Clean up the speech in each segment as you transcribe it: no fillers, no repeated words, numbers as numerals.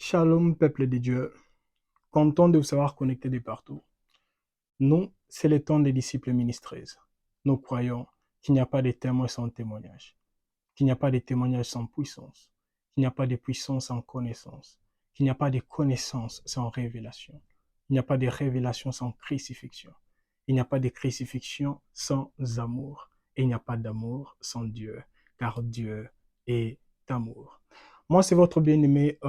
Shalom, peuple de Dieu, content de vous savoir connecté de partout. Nous, c'est le temps des disciples ministrés. Nous croyons qu'il n'y a pas de témoin sans témoignage, qu'il n'y a pas de témoignage sans puissance, qu'il n'y a pas de puissance sans connaissance, qu'il n'y a pas de connaissance sans révélation, il n'y a pas de révélation sans crucifixion, il n'y a pas de crucifixion sans amour, et il n'y a pas d'amour sans Dieu, car Dieu est amour. Moi, c'est votre bien-aimé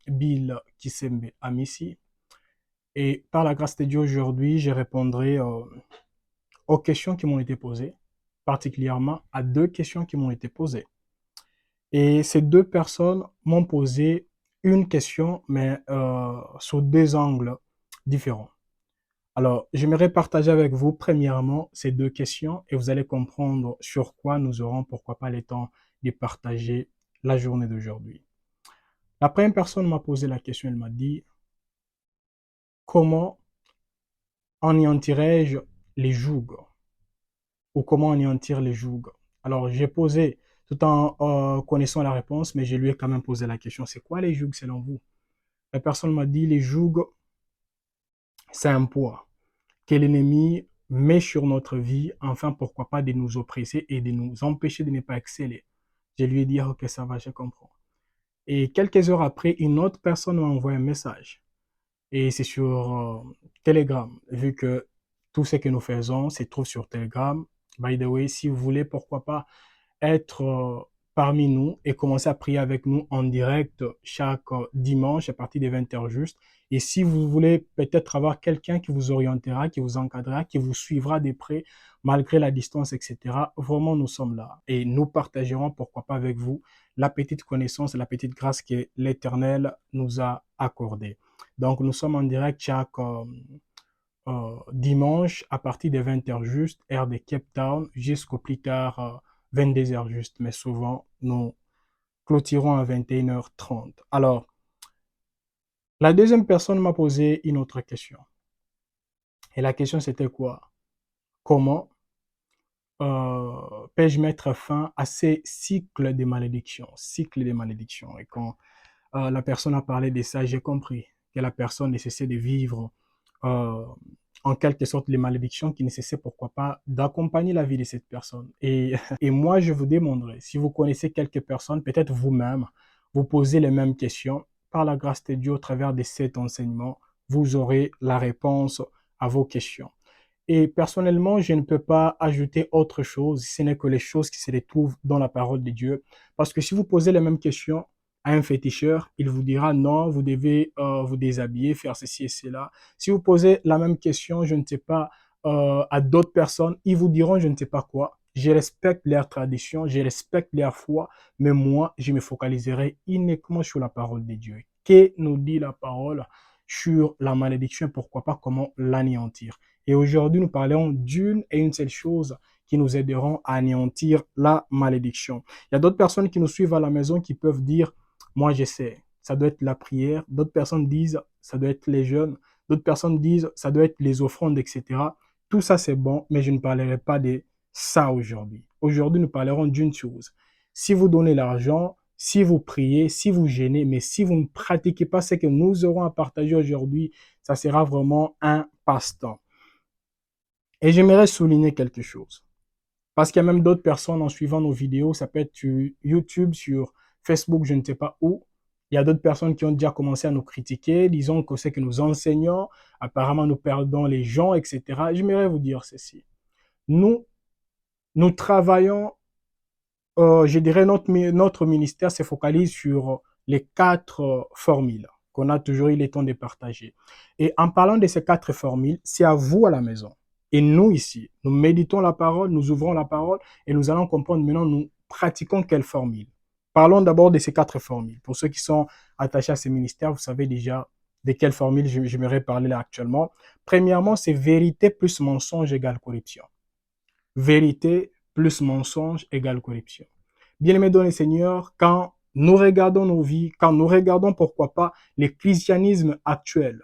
Bill Kisembe Amissi. Et par la grâce de Dieu, aujourd'hui, je répondrai aux questions qui m'ont été posées, particulièrement à deux questions qui m'ont été posées. Et ces deux personnes m'ont posé une question, mais sous deux angles différents. Alors, j'aimerais partager avec vous, premièrement, ces deux questions et vous allez comprendre sur quoi nous aurons, pourquoi pas, le temps de partager la journée d'aujourd'hui. La première personne m'a posé la question, elle m'a dit, comment anéantirais-je les jougs ou comment anéantir les jougs? Alors, j'ai posé, tout en connaissant la réponse, mais je lui ai quand même posé la question, c'est quoi les jougs selon vous? La personne m'a dit, les jougs, c'est un poids que l'ennemi met sur notre vie, enfin, pourquoi pas, de nous oppresser et de nous empêcher de ne pas exceller. Je lui ai dit, ok, ça va, je comprends. Et quelques heures après, une autre personne m'a envoyé un message. Et c'est sur Telegram, vu que tout ce que nous faisons se trouve sur Telegram. By the way, si vous voulez, pourquoi pas être parmi nous et commencer à prier avec nous en direct chaque dimanche à partir des 20h juste. Et si vous voulez peut-être avoir quelqu'un qui vous orientera, qui vous encadrera, qui vous suivra de près, malgré la distance, etc., vraiment, nous sommes là. Et nous partagerons, pourquoi pas avec vous, la petite connaissance, la petite grâce que l'Éternel nous a accordée. Donc, nous sommes en direct chaque dimanche à partir des 20h juste, heure de Cape Town, jusqu'au plus tard 22h juste. Mais souvent, nous clôturons à 21h30. Alors, la deuxième personne m'a posé une autre question. Et la question, c'était quoi? Comment peux-je mettre fin à ces cycles de malédiction? Cycles de malédiction. Et quand la personne a parlé de ça, j'ai compris que la personne nécessitait de vivre euh, en quelque sorte les malédictions qui nécessitent, pourquoi pas, d'accompagner la vie de cette personne. Et moi, je vous demanderai, si vous connaissez quelques personnes, peut-être vous-même, vous posez les mêmes questions, par la grâce de Dieu, au travers de cet enseignement, vous aurez la réponse à vos questions. Et personnellement, je ne peux pas ajouter autre chose, ce n'est que les choses qui se retrouvent dans la parole de Dieu. Parce que si vous posez les mêmes questions à un féticheur, il vous dira non, vous devez vous déshabiller, faire ceci et cela. Si vous posez la même question, je ne sais pas, à d'autres personnes, ils vous diront je ne sais pas quoi. Je respecte leur tradition, je respecte leur foi, mais moi, je me focaliserai uniquement sur la parole de Dieu. Que nous dit la parole sur la malédiction, pourquoi pas, comment l'anéantir. Et aujourd'hui, nous parlerons d'une et une seule chose qui nous aideront à anéantir la malédiction. Il y a d'autres personnes qui nous suivent à la maison qui peuvent dire, moi j'essaie, ça doit être la prière. D'autres personnes disent, ça doit être les jeûnes. D'autres personnes disent, ça doit être les offrandes, etc. Tout ça c'est bon, mais je ne parlerai pas de ça aujourd'hui. Aujourd'hui, nous parlerons d'une chose. Si vous donnez l'argent, si vous priez, si vous jeûnez, mais si vous ne pratiquez pas ce que nous aurons à partager aujourd'hui, ça sera vraiment un passe-temps. Et j'aimerais souligner quelque chose. Parce qu'il y a même d'autres personnes en suivant nos vidéos, ça peut être sur YouTube, sur Facebook, je ne sais pas où. Il y a d'autres personnes qui ont déjà commencé à nous critiquer, disons que c'est que nous enseignons, apparemment nous perdons les gens, etc. J'aimerais vous dire ceci. Nous travaillons, je dirais notre ministère se focalise sur les quatre formules qu'on a toujours eu le temps de partager. Et en parlant de ces quatre formules, c'est à vous à la maison. Et nous ici, nous méditons la parole, nous ouvrons la parole et nous allons comprendre maintenant, nous pratiquons quelle formule. Parlons d'abord de ces quatre formules. Pour ceux qui sont attachés à ces ministères, vous savez déjà de quelle formule j'aimerais parler là actuellement. Premièrement, c'est vérité plus mensonge égale corruption. Vérité plus mensonge égale corruption. Bien-aimés dans le Seigneur, quand nous regardons nos vies, quand nous regardons pourquoi pas le christianisme actuel,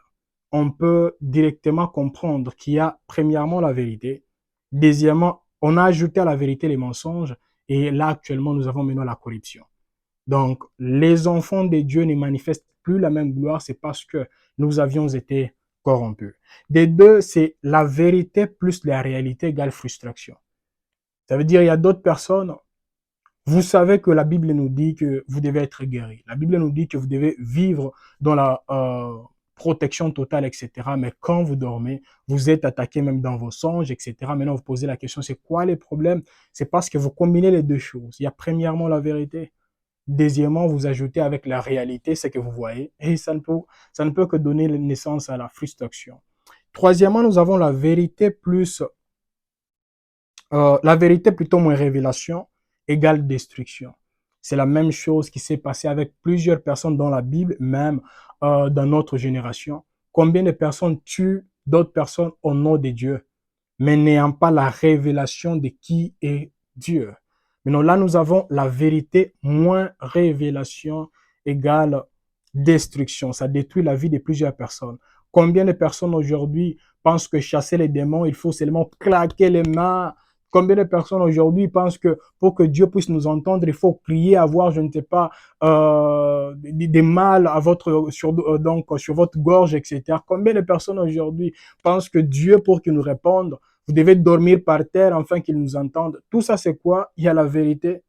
on peut directement comprendre qu'il y a premièrement la vérité, deuxièmement, on a ajouté à la vérité les mensonges, et là actuellement nous avons maintenant la corruption. Donc, les enfants de Dieu ne manifestent plus la même gloire, c'est parce que nous avions été corrompus. Des deux, c'est la vérité plus la réalité égale frustration. Ça veut dire, il y a d'autres personnes, vous savez que la Bible nous dit que vous devez être guéri. La Bible nous dit que vous devez vivre dans la protection totale, etc. Mais quand vous dormez, vous êtes attaqué même dans vos songes, etc. Maintenant, vous posez la question, c'est quoi les problèmes? C'est parce que vous combinez les deux choses. Il y a premièrement la vérité. Deuxièmement, vous ajoutez avec la réalité ce que vous voyez. Et ça ne peut que donner naissance à la frustration. Troisièmement, nous avons la vérité plus la vérité plutôt moins révélation égale destruction. C'est la même chose qui s'est passé avec plusieurs personnes dans la Bible, même dans notre génération. Combien de personnes tuent d'autres personnes au nom de Dieu, mais n'ayant pas la révélation de qui est Dieu. Maintenant, là, nous avons la vérité moins révélation égale destruction. Ça détruit la vie de plusieurs personnes. Combien de personnes aujourd'hui pensent que chasser les démons, il faut seulement claquer les mains. Combien de personnes aujourd'hui pensent que pour que Dieu puisse nous entendre, il faut crier, avoir, je ne sais pas, des mal à donc, sur votre gorge, etc. Combien de personnes aujourd'hui pensent que Dieu, pour qu'il nous réponde, vous devez dormir par terre afin qu'il nous entende. Tout ça, c'est quoi? Il y a la vérité,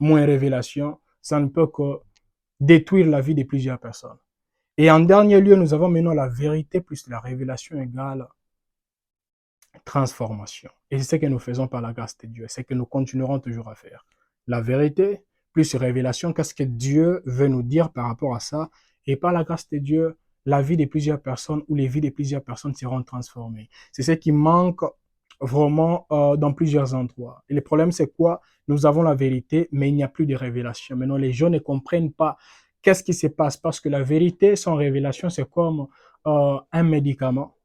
moins révélation. Ça ne peut que détruire la vie de plusieurs personnes. Et en dernier lieu, nous avons maintenant la vérité plus la révélation égale transformation. Et c'est ce que nous faisons par la grâce de Dieu. C'est ce que nous continuerons toujours à faire. La vérité plus révélation, qu'est-ce que Dieu veut nous dire par rapport à ça? Et par la grâce de Dieu, la vie de plusieurs personnes ou les vies de plusieurs personnes seront transformées. C'est ce qui manque vraiment dans plusieurs endroits. Et le problème, c'est quoi? Nous avons la vérité, mais il n'y a plus de révélation. Maintenant, les gens ne comprennent pas qu'est-ce qui se passe parce que la vérité sans révélation, c'est comme un médicament.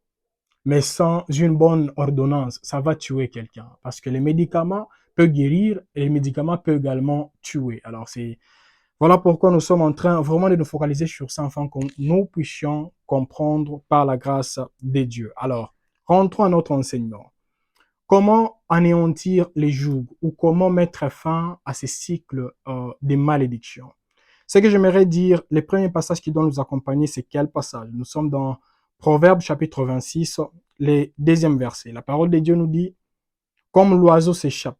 Mais sans une bonne ordonnance, ça va tuer quelqu'un. Parce que les médicaments peuvent guérir et les médicaments peuvent également tuer. Alors, voilà pourquoi nous sommes en train vraiment de nous focaliser sur ça afin que nous puissions comprendre par la grâce de Dieu. Alors, rentrons à notre enseignement. Comment anéantir les jougs ou comment mettre fin à ces cycles de malédiction? Ce que j'aimerais dire, les premiers passages qui doivent nous accompagner, c'est quel passage? Nous sommes dans Proverbe chapitre 26, le deuxième verset. La parole de Dieu nous dit, comme l'oiseau s'échappe,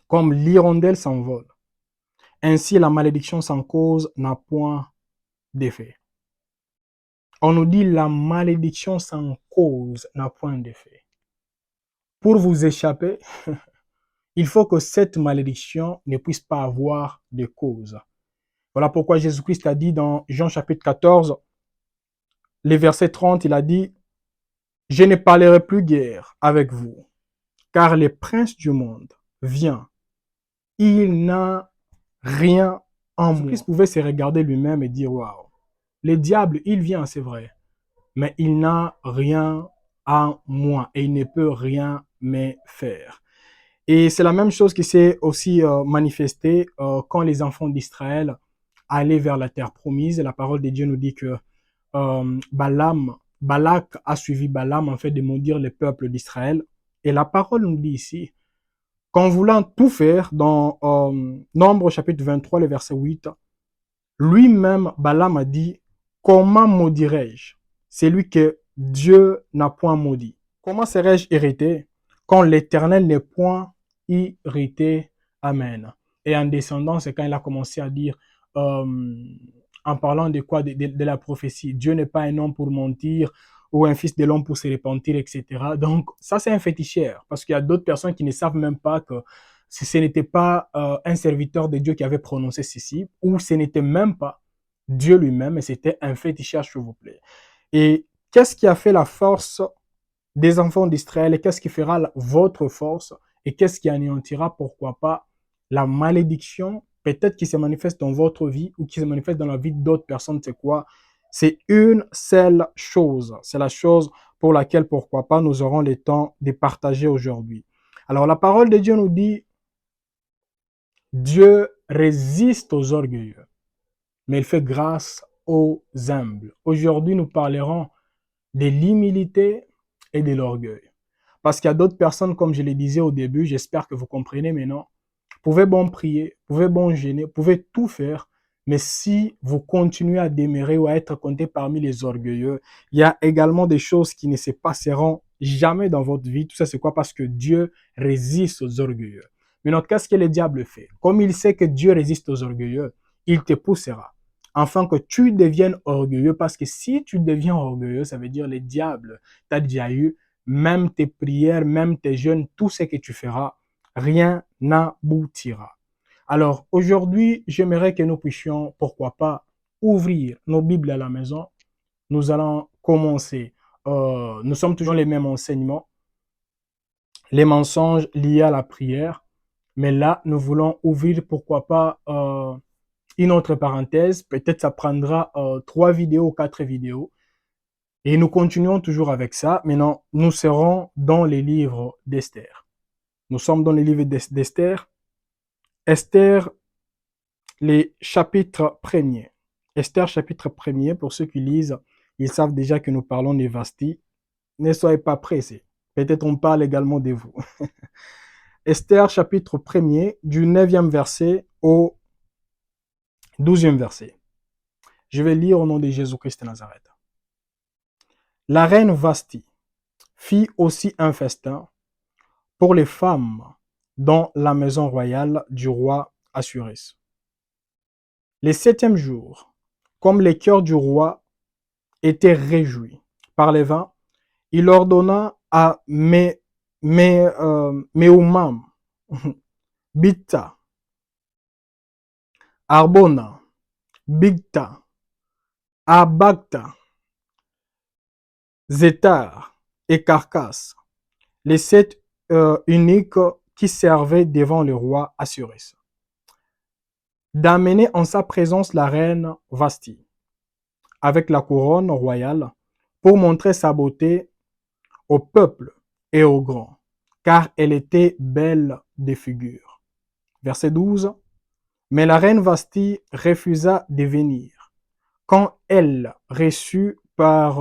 comme l'hirondelle s'envole, ainsi la malédiction sans cause n'a point d'effet. On nous dit la malédiction sans cause n'a point d'effet. Pour vous échapper, il faut que cette malédiction ne puisse pas avoir de cause. Voilà pourquoi Jésus-Christ a dit dans Jean chapitre 14, le verset 30, il a dit, je ne parlerai plus guère avec vous, car le prince du monde vient. Il n'a rien en moi. Jésus-Christ pouvait se regarder lui-même et dire, waouh, le diable, il vient, c'est vrai, mais il n'a rien en moi et il ne peut rien me faire. Et c'est la même chose qui s'est aussi manifestée quand les enfants d'Israël allaient vers la terre promise. La parole de Dieu nous dit que Balak a suivi Balaam en fait de maudire le peuple d'Israël. Et la parole nous dit ici, qu'en voulant tout faire, dans Nombre chapitre 23, le verset 8, lui-même, Balaam a dit, comment maudirais-je celui que Dieu n'a point maudit? Comment serais-je irrité quand l'Éternel n'est point irrité? Amen. Et en descendant, c'est quand il a commencé à dire, en parlant de quoi? De la prophétie. Dieu n'est pas un homme pour mentir ou un fils de l'homme pour se repentir, etc. Donc, ça, c'est un féticheur parce qu'il y a d'autres personnes qui ne savent même pas que ce n'était pas un serviteur de Dieu qui avait prononcé ceci ou ce n'était même pas Dieu lui-même, mais c'était un féticheur, s'il vous plaît. Et qu'est-ce qui a fait la force des enfants d'Israël et qu'est-ce qui fera votre force et qu'est-ce qui anéantira, pourquoi pas, la malédiction, peut-être qui se manifeste dans votre vie ou qui se manifeste dans la vie d'autres personnes, c'est quoi? C'est une seule chose. C'est la chose pour laquelle, pourquoi pas, nous aurons le temps de partager aujourd'hui. Alors, la parole de Dieu nous dit, Dieu résiste aux orgueilleux, mais il fait grâce aux humbles. Aujourd'hui, nous parlerons de l'humilité et de l'orgueil. Parce qu'il y a d'autres personnes, comme je le disais au début, j'espère que vous comprenez maintenant, pouvez bon prier, pouvez bon jeûner, pouvez tout faire, mais si vous continuez à demeurer ou à être compté parmi les orgueilleux, il y a également des choses qui ne se passeront jamais dans votre vie. Tout ça, c'est quoi? Parce que Dieu résiste aux orgueilleux. Mais qu'est-ce que le diable fait? Comme il sait que Dieu résiste aux orgueilleux, il te poussera afin que tu deviennes orgueilleux. Parce que si tu deviens orgueilleux, ça veut dire le diable t'a déjà eu, même tes prières, même tes jeûnes, tout ce que tu feras, rien n'aboutira. Alors aujourd'hui, j'aimerais que nous puissions, pourquoi pas, ouvrir nos Bibles à la maison. Nous allons commencer. Nous sommes toujours les mêmes enseignements, les mensonges liés à la prière. Mais là, nous voulons ouvrir, pourquoi pas, une autre parenthèse. Peut-être ça prendra 3 vidéos ou 4 vidéos. Et nous continuons toujours avec ça. Maintenant, nous serons dans les livres d'Esther. Nous sommes dans les livres d'Esther. Esther, les chapitres premiers. Esther, chapitre premier, pour ceux qui lisent, ils savent déjà que nous parlons de Vasti. Ne soyez pas pressés. Peut-être on parle également de vous. Esther, chapitre premier, du 9e verset au 12e verset. Je vais lire au nom de Jésus-Christ de Nazareth. La reine Vasti fit aussi un festin pour les femmes dans la maison royale du roi Assuérus. Le 7e jour, comme les cœurs du roi étaient réjouis par les vins, il ordonna à Meumam, Bigta, Arbona, Bigta, Abagta, Zétar et Carcasse, les 7 uniques qui servaient devant le roi Assuérus, d'amener en sa présence la reine Vasti, avec la couronne royale, pour montrer sa beauté au peuple et aux grands, car elle était belle de figure. Verset 12. Mais la reine Vasti refusa de venir. Quand elle reçut par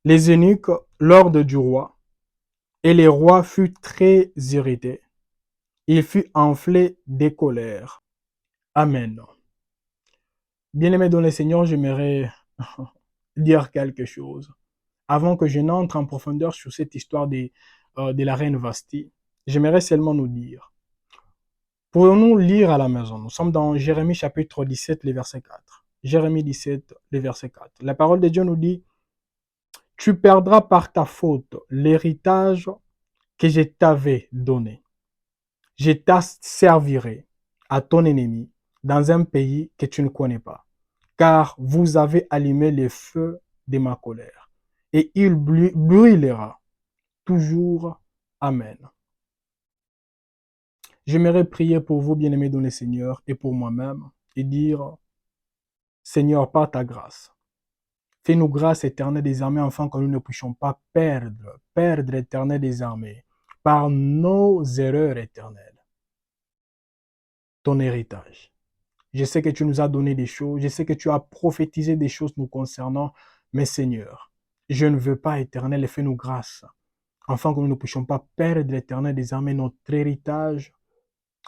les eunuques l'ordre du roi, et le roi fut très irrité. Il fut enflé de colère. Amen. Bien-aimé dans le Seigneur, j'aimerais dire quelque chose. Avant que je n'entre en profondeur sur cette histoire de la reine Vasti, j'aimerais seulement nous dire, pourrions-nous lire à la maison? Nous sommes dans Jérémie chapitre 17, le verset 4. Jérémie 17, le verset 4. La parole de Dieu nous dit, tu perdras par ta faute l'héritage que je t'avais donné. Je t'asservirai à ton ennemi dans un pays que tu ne connais pas, car vous avez allumé le feu de ma colère, et il brûlera toujours. Amen. J'aimerais prier pour vous, bien-aimés dans le Seigneur, et pour moi-même, et dire, Seigneur, par ta grâce, fais-nous grâce éternelle des armées, afin que nous ne puissions pas perdre éternel des armées, par nos erreurs éternelles, ton héritage. Je sais que tu nous as donné des choses, je sais que tu as prophétisé des choses nous concernant, mais Seigneur, je ne veux pas, éternel, et fais-nous grâce, afin que nous ne puissions pas perdre l'éternel des armées, notre héritage,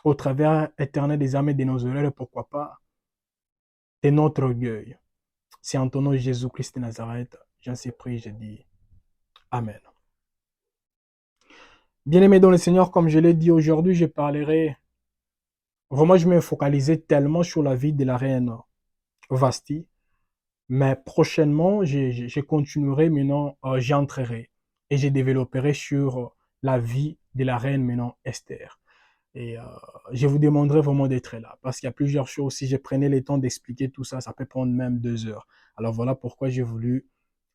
au travers éternel des armées de nos erreurs, pourquoi pas, de notre orgueil. C'est en ton nom Jésus-Christ de Nazareth, j'en suis prié, je dis Amen. Bien-aimé dans le Seigneur, comme je l'ai dit aujourd'hui, je parlerai, vraiment je me focalisais tellement sur la vie de la reine Vasti, mais prochainement, je continuerai maintenant, j'entrerai et je développerai sur la vie de la reine maintenant Esther. Et je vous demanderai vraiment d'être là, parce qu'il y a plusieurs choses. Si je prenais le temps d'expliquer tout ça, ça peut prendre même 2 heures. Alors voilà pourquoi j'ai voulu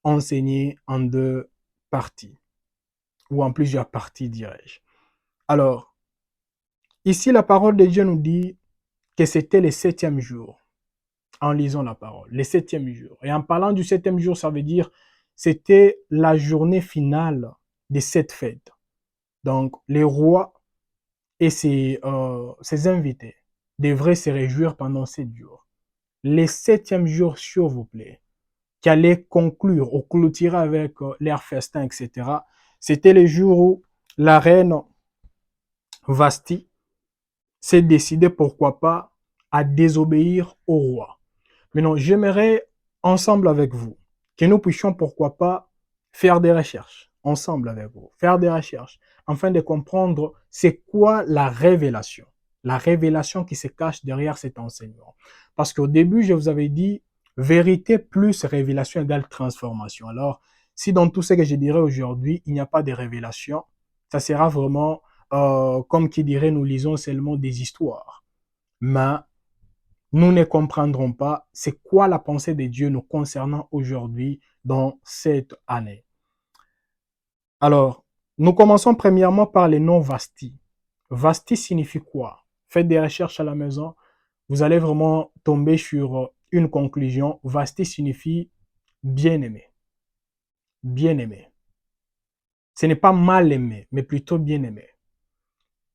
enseigner en 2 parties, ou en plusieurs parties, dirais-je. Alors, ici, la parole de Dieu nous dit que c'était le 7e jour, en lisant la parole, le 7e jour. Et en parlant du 7e jour, ça veut dire c'était la journée finale de cette fête. Donc, les rois et ses invités devraient se réjouir pendant 7 jours. Le 7e jour, s'il vous plaît, qui allait conclure ou clôturer avec leur festin, etc., c'était le jour où la reine Vasti s'est décidée, pourquoi pas, à désobéir au roi. Maintenant, j'aimerais, ensemble avec vous, que nous puissions, pourquoi pas, faire des recherches, ensemble avec vous, faire des recherches, afin de comprendre c'est quoi la révélation qui se cache derrière cet enseignement. Parce qu'au début, je vous avais dit, vérité plus révélation égale transformation. Alors, si dans tout ce que je dirais aujourd'hui, il n'y a pas de révélation, ça sera vraiment, comme qui dirait, nous lisons seulement des histoires. Mais nous ne comprendrons pas c'est quoi la pensée de Dieu nous concernant aujourd'hui dans cette année. Alors, nous commençons premièrement par les noms Vasti. Vasti signifie quoi? Faites des recherches à la maison, vous allez vraiment tomber sur une conclusion. Vasti signifie bien-aimé. Bien-aimé. Ce n'est pas mal aimé, mais plutôt bien-aimé.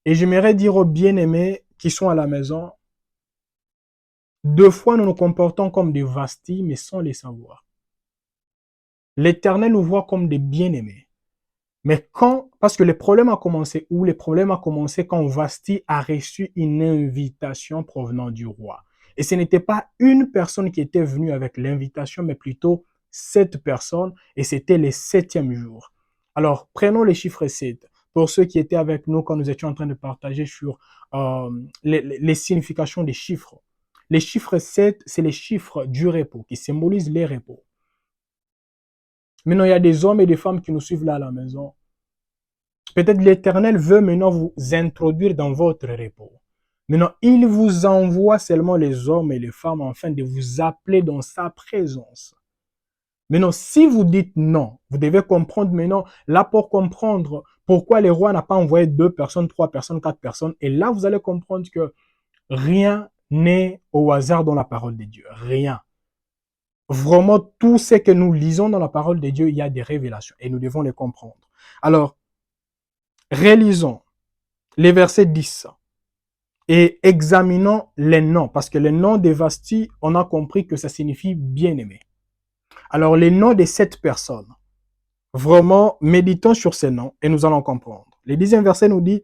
Et j'aimerais dire aux bien-aimés qui sont à la maison, deux fois nous nous comportons comme des Vastis, mais sans les savoir. L'Éternel nous voit comme des bien-aimés. Mais parce que le problème a commencé où? Le problème a commencé quand Vasti a reçu une invitation provenant du roi. Et ce n'était pas une personne qui était venue avec l'invitation, mais plutôt 7 personnes, et c'était le 7e jour. Alors, prenons les chiffres 7. Pour ceux qui étaient avec nous quand nous étions en train de partager sur les significations des chiffres. Les chiffres 7, c'est les chiffres du repos, qui symbolisent les repos. Maintenant, il y a des hommes et des femmes qui nous suivent là à la maison. Peut-être l'Éternel veut maintenant vous introduire dans votre repos. Maintenant, il vous envoie seulement les hommes et les femmes afin de vous appeler dans sa présence. Maintenant, si vous dites non, vous devez comprendre maintenant, là pour comprendre pourquoi le roi n'a pas envoyé 2 personnes, 3 personnes, 4 personnes. Et là, vous allez comprendre que rien n'est au hasard dans la parole de Dieu. Rien. Vraiment, tout ce que nous lisons dans la parole de Dieu, il y a des révélations et nous devons les comprendre. Alors, relisons les versets 10 et examinons les noms, parce que les noms des Vasti, on a compris que ça signifie bien-aimé. Alors, les noms de 7 personnes, vraiment, méditons sur ces noms et nous allons comprendre. Le 10e verset nous dit,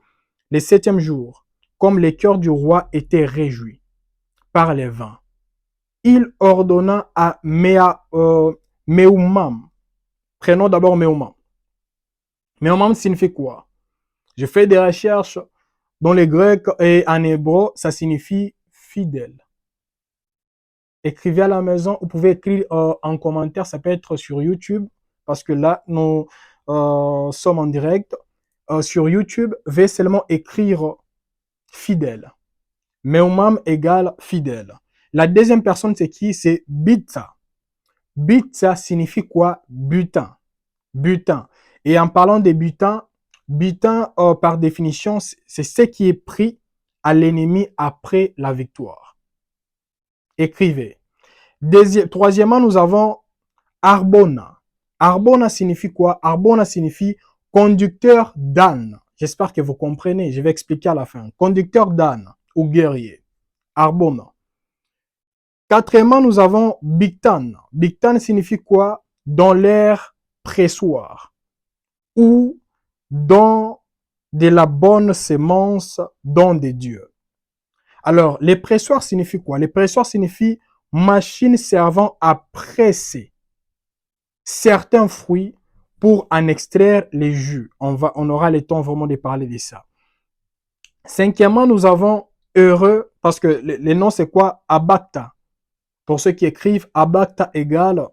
le 7e jour, comme les cœurs du roi étaient réjouis par les vins, il ordonna à Meumam. Prenons d'abord Meumam. Meumam signifie quoi? Je fais des recherches dans les Grecs et en hébreu, ça signifie fidèle. Écrivez à la maison, vous pouvez écrire en commentaire, ça peut être sur YouTube, parce que là, nous sommes en direct. Sur YouTube, veuillez seulement écrire fidèle. Meumam égale fidèle. La deuxième personne, c'est qui? C'est Bitsa. Bitsa signifie quoi? Butin. Butin. Et en parlant des butins, butin, par définition, c'est ce qui est pris à l'ennemi après la victoire. Écrivez. Troisièmement, nous avons Arbona. Arbona signifie quoi? Arbona signifie conducteur d'âne. J'espère que vous comprenez. Je vais expliquer à la fin. Conducteur d'âne ou guerrier. Arbona. Quatrièmement, nous avons Bigtan. Bigtan signifie quoi? Dans l'air pressoir ou dans de la bonne sémence don de Dieu. Alors, les pressoirs signifient quoi? Les pressoirs signifient machine servant à presser certains fruits pour en extraire les jus. On aura le temps vraiment de parler de ça. Cinquièmement, nous avons heureux, parce que le nom c'est quoi? Abakta. Pour ceux qui écrivent, Abakta égale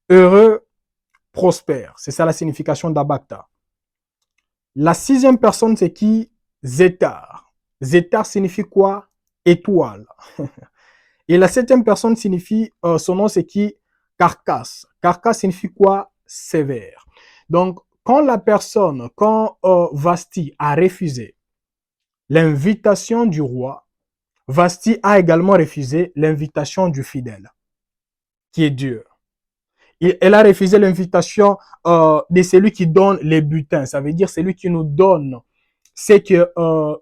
heureux, prospère. C'est ça la signification d'Abakta. La 6e personne, c'est qui? Zétar. Zétar signifie quoi? Étoile. Et la 7e personne signifie, son nom c'est qui? Carcasse. Carcasse signifie quoi? Sévère. Donc, quand Vasti a refusé l'invitation du roi, Vasti a également refusé l'invitation du fidèle, qui est Dieu. Elle a refusé l'invitation de celui qui donne les butins. Ça veut dire celui qui nous donne ce que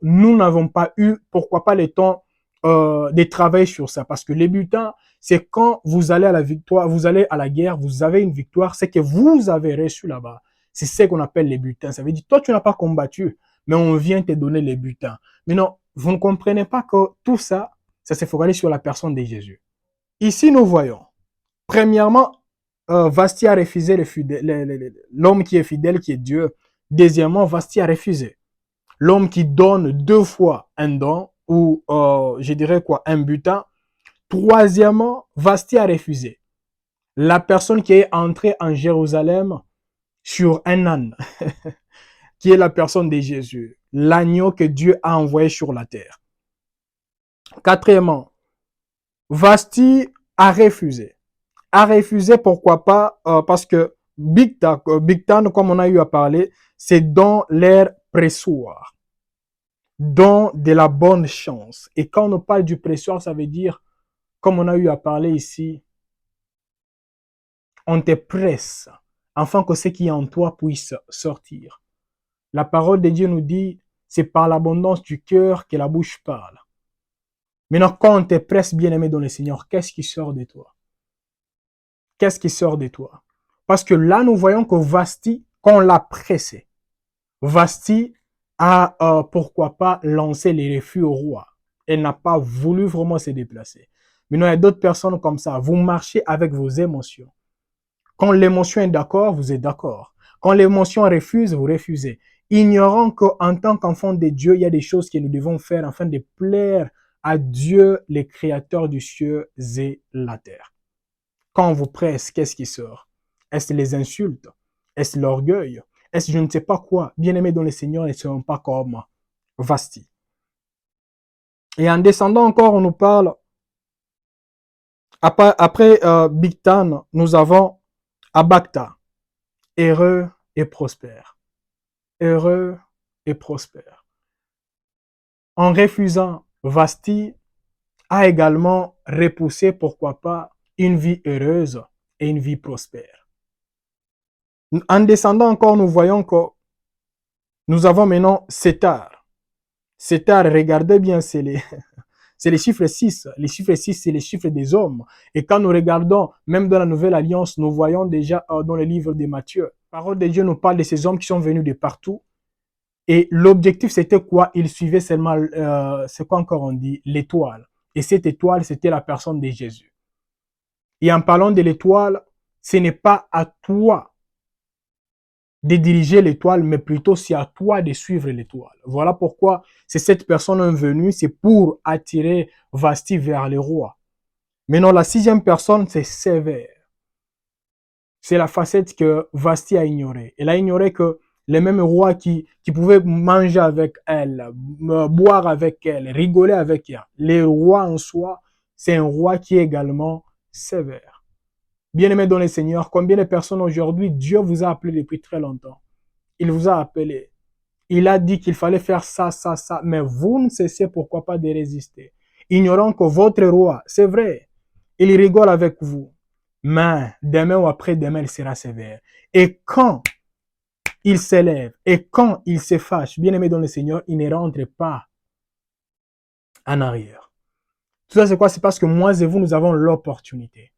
nous n'avons pas eu, pourquoi pas le temps de travailler sur ça. Parce que les butins, c'est quand vous allez à la victoire, vous allez à la guerre, vous avez une victoire, c'est que vous avez reçu là-bas. C'est ce qu'on appelle les butins. Ça veut dire, toi, tu n'as pas combattu, mais on vient te donner les butins. Mais non, vous ne comprenez pas que tout ça, ça se focalise sur la personne de Jésus. Ici, nous voyons, premièrement, Vasti a refusé l'homme qui est fidèle, qui est Dieu. Deuxièmement, Vasti a refusé. L'homme qui donne 2 fois un don, ou je dirais quoi, un butin. Troisièmement, Vasti a refusé. La personne qui est entrée en Jérusalem sur un âne, qui est la personne de Jésus, l'agneau que Dieu a envoyé sur la terre. Quatrièmement, Vasti a refusé. A refusé, pourquoi pas, parce que Bigtan, comme on a eu à parler, c'est dans l'air pressoir, dans de la bonne chance. Et quand on parle du pressoir, ça veut dire, comme on a eu à parler ici, on te presse, afin que ce qui est en toi puisse sortir. La parole de Dieu nous dit, c'est par l'abondance du cœur que la bouche parle. Maintenant, quand on te presse, bien-aimé dans le Seigneur, qu'est-ce qui sort de toi? Qu'est-ce qui sort de toi? Parce que là, nous voyons que Vasti, quand on l'a pressé, Vasti a, pourquoi pas, lancé les refus au roi. Elle n'a pas voulu vraiment se déplacer. Maintenant, il y a d'autres personnes comme ça. Vous marchez avec vos émotions. Quand l'émotion est d'accord, vous êtes d'accord. Quand l'émotion refuse, vous refusez. Ignorant qu'en tant qu'enfant de Dieu, il y a des choses que nous devons faire afin de plaire à Dieu, le créateur du ciel et la terre. Quand on vous presse, qu'est-ce qui sort? Est-ce les insultes? Est-ce l'orgueil? Est-ce je ne sais pas quoi? Bien-aimés dans le Seigneur, ne seront pas comme Vasti. Et en descendant encore, on nous parle, après Bigtan, nous avons Abagta, heureux et prospère. Heureux et prospère. En refusant, Vasti a également repoussé, pourquoi pas, une vie heureuse et une vie prospère. En descendant encore, nous voyons que nous avons maintenant Sétar. Sétar, regardez bien, c'est les chiffres 6. Les chiffres 6, c'est les chiffres des hommes. Et quand nous regardons, même dans la Nouvelle Alliance, nous voyons déjà dans le livre de Matthieu, la parole de Dieu nous parle de ces hommes qui sont venus de partout. Et l'objectif, c'était quoi? Ils suivaient seulement, c'est quoi encore on dit? L'étoile. Et cette étoile, c'était la personne de Jésus. Et en parlant de l'étoile, ce n'est pas à toi de diriger l'étoile, mais plutôt c'est à toi de suivre l'étoile. Voilà pourquoi c'est cette personne venue, c'est pour attirer Vasti vers le roi. Maintenant, la 6e personne, c'est Sévère. C'est la facette que Vasti a ignorée. Elle a ignoré que les mêmes rois qui pouvaient manger avec elle, boire avec elle, rigoler avec elle. Les rois en soi, c'est un roi qui est également sévère. Bien-aimé dans le Seigneur, combien de personnes aujourd'hui, Dieu vous a appelé depuis très longtemps. Il vous a appelé. Il a dit qu'il fallait faire ça, ça, ça, mais vous ne cessez pourquoi pas de résister. Ignorant que votre roi, c'est vrai, il rigole avec vous, mais demain ou après-demain, il sera sévère. Et quand il s'élève et quand il se fâche, bien aimé dans le Seigneur, il ne rentre pas en arrière. Tout ça, c'est quoi? C'est parce que moi et vous, nous avons l'opportunité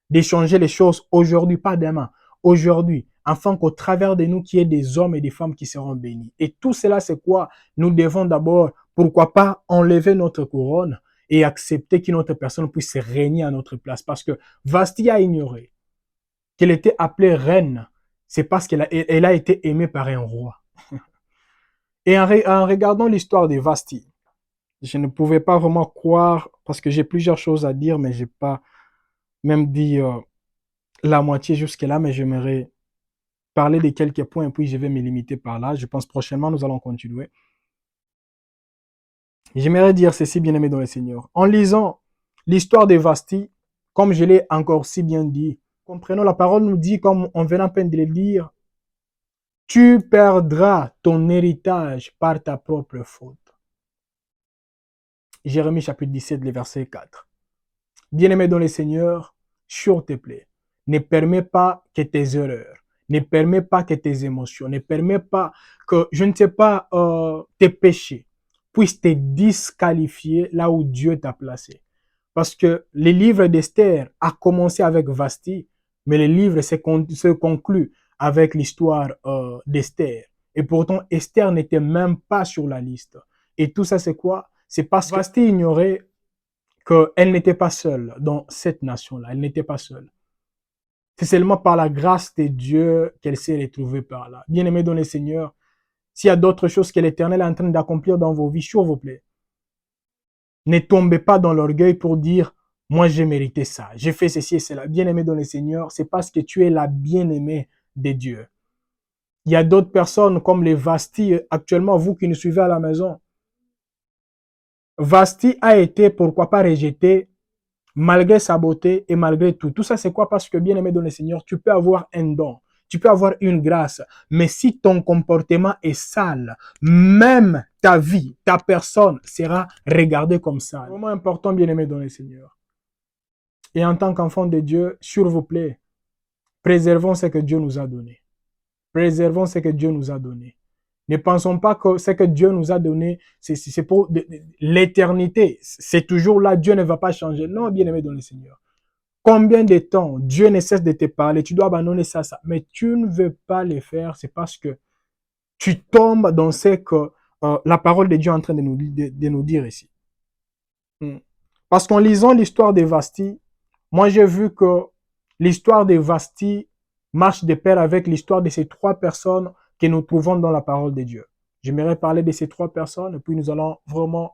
d'échanger les choses aujourd'hui, pas demain, aujourd'hui, afin qu'au travers de nous, qu'il y ait des hommes et des femmes qui seront bénis. Et tout cela, c'est quoi? Nous devons d'abord, pourquoi pas, enlever notre couronne et accepter qu'une autre personne puisse régner à notre place. Parce que Vasti a ignoré qu'elle était appelée reine, c'est parce qu'elle a été aimée par un roi. Et en regardant l'histoire de Vasti, je ne pouvais pas vraiment croire, parce que j'ai plusieurs choses à dire, mais j'ai pas même dit la moitié jusque-là, mais j'aimerais parler de quelques points et puis je vais me limiter par là. Je pense prochainement, nous allons continuer. J'aimerais dire ceci, bien-aimé dans le Seigneur. En lisant l'histoire de Vasti, comme je l'ai encore si bien dit, comprenons, la parole nous dit, comme on vient à peine de le dire, tu perdras ton héritage par ta propre faute. Jérémie chapitre 17, le verset 4. Bien-aimé dans le Seigneur, s'il te plaît, ne permets pas que tes erreurs, ne permets pas que tes émotions, ne permets pas que, je ne sais pas, tes péchés puissent te disqualifier là où Dieu t'a placé. Parce que le livre d'Esther a commencé avec Vasti, mais le livre se conclut avec l'histoire d'Esther. Et pourtant, Esther n'était même pas sur la liste. Et tout ça, c'est quoi? C'est parce que Vasti ignorait qu'elle n'était pas seule dans cette nation-là. Elle n'était pas seule. C'est seulement par la grâce de Dieu qu'elle s'est retrouvée par là. Bien-aimés dans le Seigneur, s'il y a d'autres choses que l'Éternel est en train d'accomplir dans vos vies, s'il vous plaît, ne tombez pas dans l'orgueil pour dire, moi j'ai mérité ça, j'ai fait ceci et cela. Bien-aimé dans le Seigneur, c'est parce que tu es la bien-aimée de Dieu. Il y a d'autres personnes comme les Vasti, actuellement, vous qui nous suivez à la maison. Vasti a été, pourquoi pas, rejeté malgré sa beauté et malgré tout. Tout ça, c'est quoi? Parce que, bien-aimé dans le Seigneur, tu peux avoir un don, tu peux avoir une grâce, mais si ton comportement est sale, même ta vie, ta personne sera regardée comme sale. C'est vraiment important, bien-aimé dans le Seigneur. Et en tant qu'enfant de Dieu, s'il vous plaît, préservons ce que Dieu nous a donné. Préservons ce que Dieu nous a donné. Ne pensons pas que ce que Dieu nous a donné, c'est pour l'éternité. C'est toujours là, Dieu ne va pas changer. Non, bien-aimé dans le Seigneur. Combien de temps Dieu ne cesse de te parler, tu dois abandonner ça, mais tu ne veux pas le faire, c'est parce que tu tombes dans ce que la parole de Dieu est en train de nous dire ici. Parce qu'en lisant l'histoire de Vasti, moi j'ai vu que l'histoire de Vasti marche de pair avec l'histoire de ces trois personnes que nous trouvons dans la parole de Dieu. J'aimerais parler de ces trois personnes et puis nous allons vraiment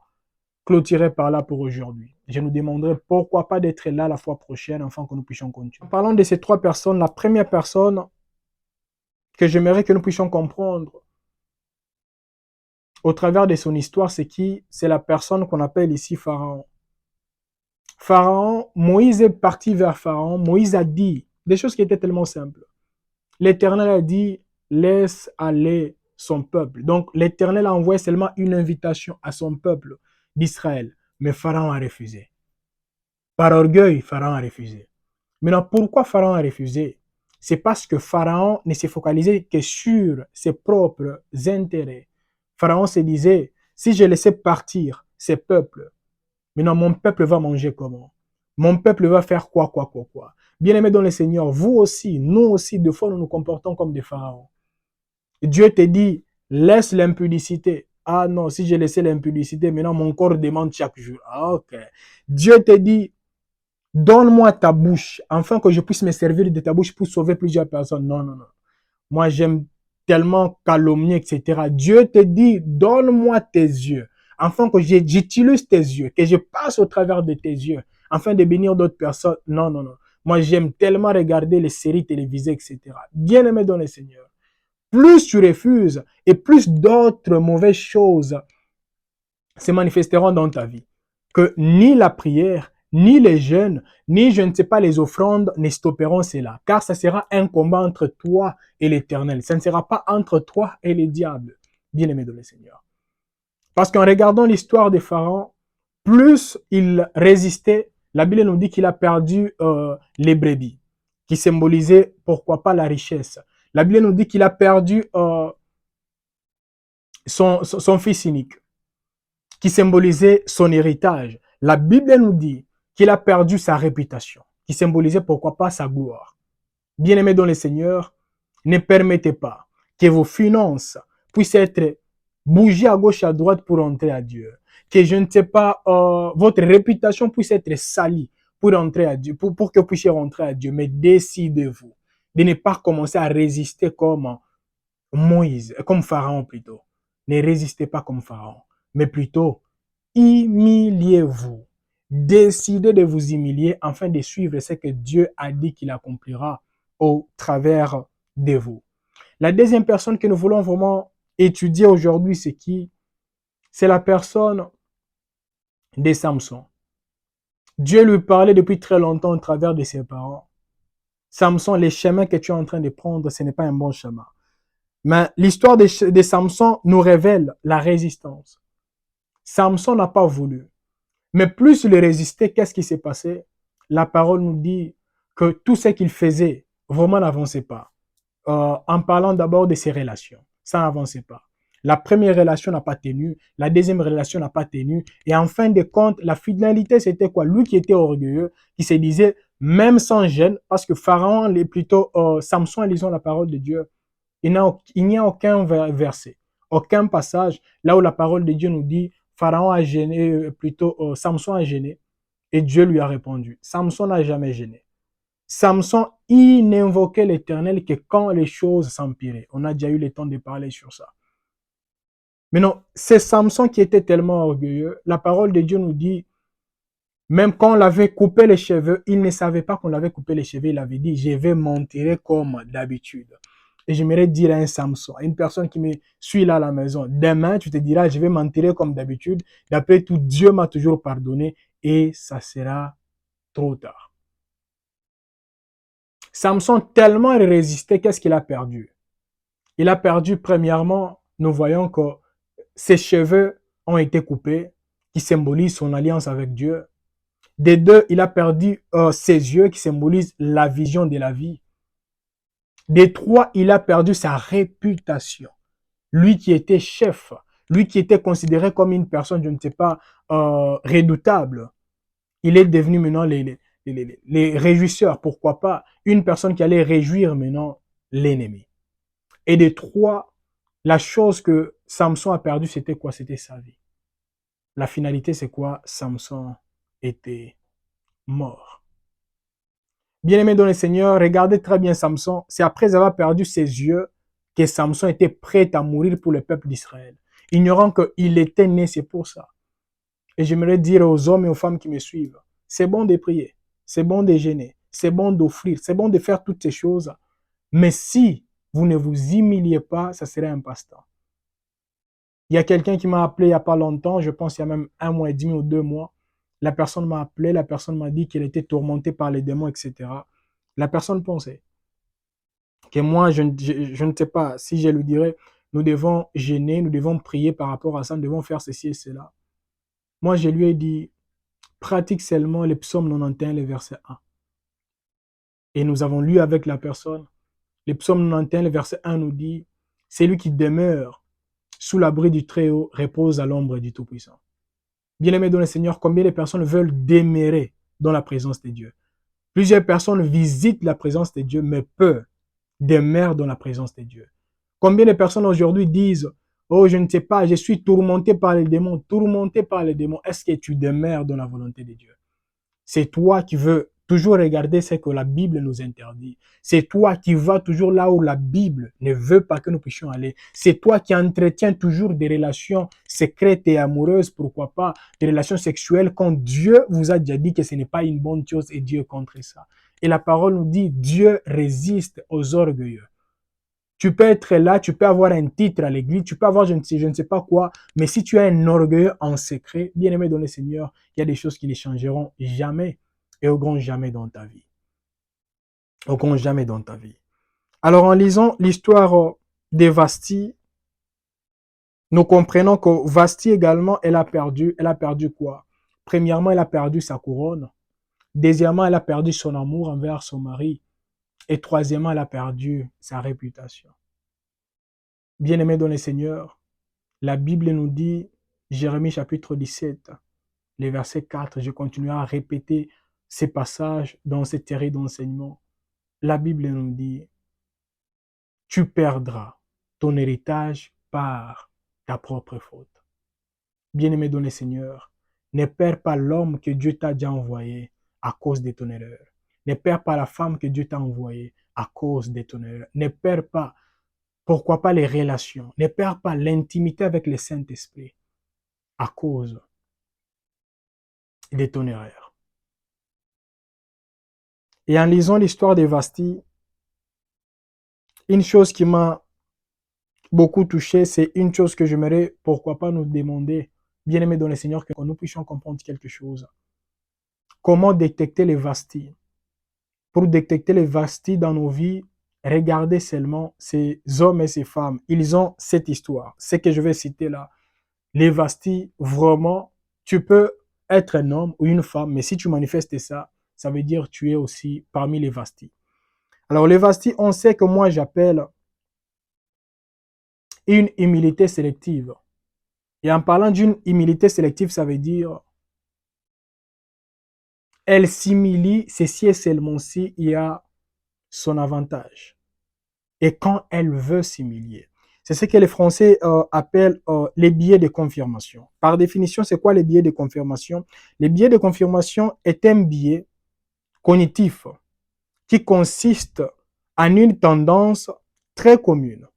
clôturer par là pour aujourd'hui. Je nous demanderai pourquoi pas d'être là la fois prochaine afin que nous puissions continuer. En parlant de ces trois personnes, la première personne que j'aimerais que nous puissions comprendre au travers de son histoire, c'est qui? C'est la personne qu'on appelle ici Pharaon. Pharaon, Moïse est parti vers Pharaon. Moïse a dit des choses qui étaient tellement simples. L'Éternel a dit, laisse aller son peuple. Donc, l'Éternel a envoyé seulement une invitation à son peuple d'Israël. Mais Pharaon a refusé. Par orgueil, Pharaon a refusé. Maintenant, pourquoi Pharaon a refusé? C'est parce que Pharaon ne s'est focalisé que sur ses propres intérêts. Pharaon se disait, si je laissais partir ces peuples, maintenant mon peuple va manger comment? Mon peuple va faire quoi? Bien-aimés dans le Seigneur, vous aussi, nous aussi, des fois, nous nous comportons comme des pharaons. Dieu te dit, laisse l'impudicité. Ah non, si j'ai laissé l'impudicité, maintenant mon corps demande chaque jour. Ah ok. Dieu te dit, donne-moi ta bouche, afin que je puisse me servir de ta bouche pour sauver plusieurs personnes. Non. Moi, j'aime tellement calomnier, etc. Dieu te dit, donne-moi tes yeux, afin que j'utilise tes yeux, que je passe au travers de tes yeux, afin de bénir d'autres personnes. Non. Moi, j'aime tellement regarder les séries télévisées, etc. Bien-aimé dans le Seigneur. Plus tu refuses et plus d'autres mauvaises choses se manifesteront dans ta vie. Que ni la prière, ni les jeûnes, ni je ne sais pas les offrandes ne stopperont cela. Car ça sera un combat entre toi et l'Éternel. Ça ne sera pas entre toi et les diables. Bien-aimé de le Seigneur. Parce qu'en regardant l'histoire des pharaons, plus il résistait, la Bible nous dit qu'il a perdu les brebis, qui symbolisaient, pourquoi pas, la richesse. La Bible nous dit qu'il a perdu son fils unique, qui symbolisait son héritage. La Bible nous dit qu'il a perdu sa réputation, qui symbolisait, pourquoi pas, sa gloire. Bien-aimés dans le Seigneur, ne permettez pas que vos finances puissent être bougées à gauche et à droite pour entrer à Dieu. Que je ne sais pas, votre réputation puisse être salie pour entrer à Dieu, pour que vous puissiez rentrer à Dieu. Mais décidez-vous de ne pas commencer à résister comme Moïse, comme Pharaon plutôt. Ne résistez pas comme Pharaon, mais plutôt humiliez-vous. Décidez de vous humilier afin de suivre ce que Dieu a dit qu'il accomplira au travers de vous. La deuxième personne que nous voulons vraiment étudier aujourd'hui, c'est qui? C'est la personne de Samson. Dieu lui parlait depuis très longtemps au travers de ses parents. Samson, les chemins que tu es en train de prendre, ce n'est pas un bon chemin. Mais l'histoire de Samson nous révèle la résistance. Samson n'a pas voulu. Mais plus il résistait, qu'est-ce qui s'est passé? La parole nous dit que tout ce qu'il faisait vraiment n'avançait pas. En parlant d'abord de ses relations, ça n'avançait pas. La première relation n'a pas tenu, la deuxième relation n'a pas tenu, et en fin de compte, la finalité c'était quoi? Lui qui était orgueilleux, qui se disait, même sans gêne, parce que Pharaon est plutôt, Samson, lisons la parole de Dieu. Il n'y a aucun verset, aucun passage là où la parole de Dieu nous dit Pharaon a gêné, plutôt Samson a gêné et Dieu lui a répondu. Samson n'a jamais gêné. Samson, il n'invoquait l'Éternel que quand les choses s'empiraient. On a déjà eu le temps de parler sur ça. Mais non, c'est Samson qui était tellement orgueilleux. La parole de Dieu nous dit, même quand on l'avait coupé les cheveux, il ne savait pas qu'on l'avait coupé les cheveux. Il avait dit, je vais m'enterrer comme d'habitude. Et j'aimerais dire à un Samson, à une personne qui me suit là à la maison, demain, tu te diras, je vais m'enterrer comme d'habitude. D'après tout, Dieu m'a toujours pardonné et ça sera trop tard. Samson tellement résisté, qu'est-ce qu'il a perdu? Il a perdu, premièrement, nous voyons que ses cheveux ont été coupés, qui symbolisent son alliance avec Dieu. Des deux, il a perdu ses yeux, qui symbolisent la vision de la vie. Des trois, il a perdu sa réputation. Lui qui était chef, lui qui était considéré comme une personne, je ne sais pas, redoutable, il est devenu maintenant les réjouisseurs. Pourquoi pas une personne qui allait réjouir maintenant l'ennemi. Et des trois, la chose que Samson a perdu, c'était quoi? C'était sa vie. La finalité, c'est quoi? Samson était mort. Bien-aimé dans le Seigneur, regardez très bien Samson. C'est après avoir perdu ses yeux que Samson était prêt à mourir pour le peuple d'Israël. Ignorant qu'il était né, c'est pour ça. Et j'aimerais dire aux hommes et aux femmes qui me suivent, c'est bon de prier, c'est bon de gêner, c'est bon d'offrir, c'est bon de faire toutes ces choses. Mais si vous ne vous humiliez pas, ça serait un passe-temps. Il y a quelqu'un qui m'a appelé il n'y a pas longtemps, je pense il y a même 1 mois et demi ou 2 mois. La personne m'a appelé, la personne m'a dit qu'elle était tourmentée par les démons, etc. La personne pensait que moi, je ne sais pas si je lui dirais, nous devons gêner, nous devons prier par rapport à ça, nous devons faire ceci et cela. Moi, je lui ai dit, pratique seulement les psaumes 91, le verset 1. Et nous avons lu avec la personne. Les psaumes 91, le verset 1 nous dit, c'est lui qui demeure sous l'abri du Très-Haut, repose à l'ombre du Tout-Puissant. Bien-aimés dans le Seigneur, combien de personnes veulent demeurer dans la présence de Dieu? Plusieurs personnes visitent la présence de Dieu, mais peu demeurent dans la présence de Dieu. Combien de personnes aujourd'hui disent, oh, je ne sais pas, je suis tourmenté par les démons, tourmenté par les démons. Est-ce que tu demeures dans la volonté de Dieu? C'est toi qui veux toujours regarder ce que la Bible nous interdit. C'est toi qui vas toujours là où la Bible ne veut pas que nous puissions aller. C'est toi qui entretiens toujours des relations secrètes et amoureuses, pourquoi pas, des relations sexuelles quand Dieu vous a déjà dit que ce n'est pas une bonne chose et Dieu est contre ça. Et la parole nous dit, Dieu résiste aux orgueilleux. Tu peux être là, tu peux avoir un titre à l'église, tu peux avoir je ne sais pas quoi, mais si tu as un orgueil en secret, bien aimé dans le Seigneur, il y a des choses qui ne changeront jamais et au grand jamais dans ta vie. Au grand jamais dans ta vie. Alors en lisant l'histoire de Vasti, nous comprenons que Vasti également, elle a perdu quoi? Premièrement, elle a perdu sa couronne. Deuxièmement, elle a perdu son amour envers son mari. Et troisièmement, elle a perdu sa réputation. Bien aimé dans le Seigneur, la Bible nous dit, Jérémie chapitre 17, les versets 4, je continuerai à répéter ces passages dans cette série d'enseignements. La Bible nous dit, tu perdras ton héritage par ta propre faute. Bien-aimé dans le Seigneur, ne perds pas l'homme que Dieu t'a déjà envoyé à cause de ton erreur. Ne perds pas la femme que Dieu t'a envoyée à cause de ton erreur. Ne perds pas, pourquoi pas les relations. Ne perds pas l'intimité avec le Saint-Esprit à cause de ton erreur. Et en lisant l'histoire de Vasti, une chose qui m'a beaucoup touché, c'est une chose que j'aimerais, pourquoi pas, nous demander, bien aimé dans le Seigneur, que nous puissions comprendre quelque chose. Comment détecter les Vastis? Pour détecter les Vastis dans nos vies, regardez seulement ces hommes et ces femmes. Ils ont cette histoire. Ce que je vais citer là. Les Vastis, vraiment, tu peux être un homme ou une femme, mais si tu manifestes ça, ça veut dire que tu es aussi parmi les Vastis. Alors les Vastis, on sait que moi j'appelle une humilité sélective. Et en parlant d'une humilité sélective, ça veut dire elle s'humilie, ceci et seulement si il y a son avantage. Et quand elle veut s'humilier. C'est ce que les Français appellent les billets de confirmation. Par définition, c'est quoi les billets de confirmation? Les billets de confirmation est un billet cognitif qui consiste en une tendance très commune